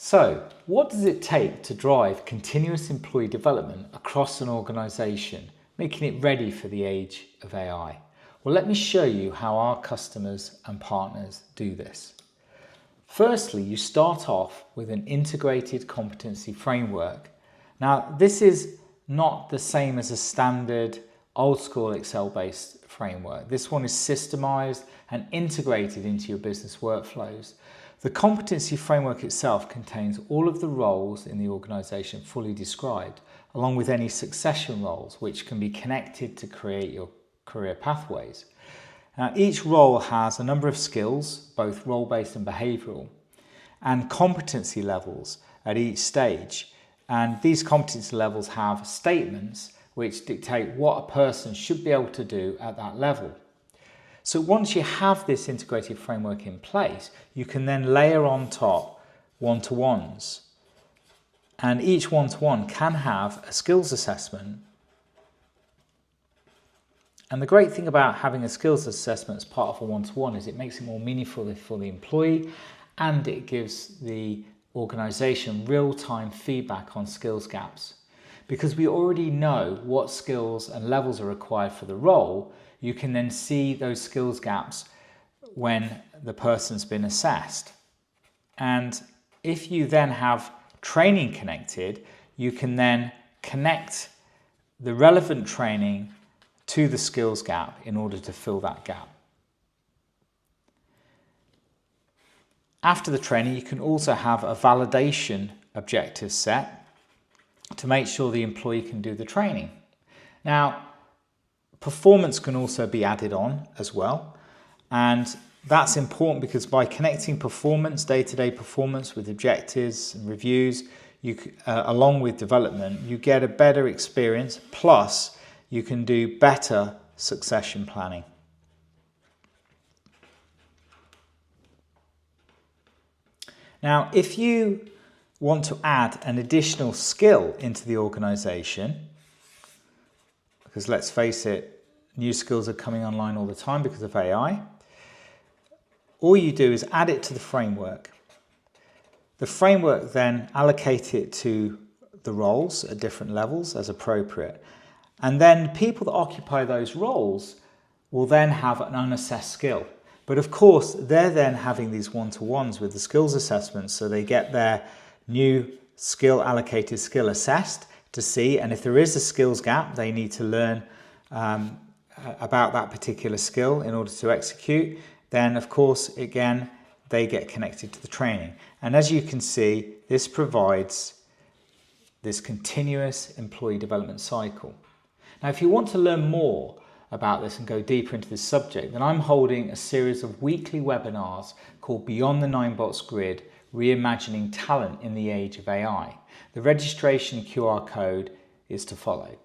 So, what does it take to drive continuous employee development across an organisation, making it ready for the age of AI? Well, let me show you how our customers and partners do this. Firstly, you start off with an integrated competency framework. Now, this is not the same as a standard old school Excel-based framework. This one is systemized and integrated into your business workflows. The competency framework itself contains all of the roles in the organisation fully described, along with any succession roles which can be connected to create your career pathways. Now, each role has a number of skills, both role-based and behavioural, and competency levels at each stage. And these competency levels have statements which dictate what a person should be able to do at that level. So once you have this integrated framework in place, you can then layer on top one-to-ones. And each one-to-one can have a skills assessment. And the great thing about having a skills assessment as part of a one-to-one is it makes it more meaningful for the employee, and it gives the organisation real-time feedback on skills gaps. Because we already know what skills and levels are required for the role, you can then see those skills gaps when the person's been assessed. And if you then have training connected, you can then connect the relevant training to the skills gap in order to fill that gap. After the training, you can also have a validation objective set to make sure the employee can do the training. Now, performance can also be added on as well, and that's important because by connecting performance, day-to-day performance with objectives and reviews, along with development, you get a better experience, plus you can do better succession planning. Now, if you want to add an additional skill into the organisation, because let's face it, new skills are coming online all the time because of AI, all you do is add it to the framework. The framework then allocates it to the roles at different levels as appropriate. And then people that occupy those roles will then have an unassessed skill. But of course, they're then having these one-to-ones with the skills assessments, so they get their new skill allocated skill assessed to see, and if there is a skills gap, they need to learn about that particular skill in order to execute. Then, of course, again, they get connected to the training. And as you can see, this provides this continuous employee development cycle. Now, if you want to learn more about this and go deeper into this subject, then I'm holding a series of weekly webinars called Beyond the 9-Box Grid, Reimagining Talent in the Age of AI. The registration QR code is to follow.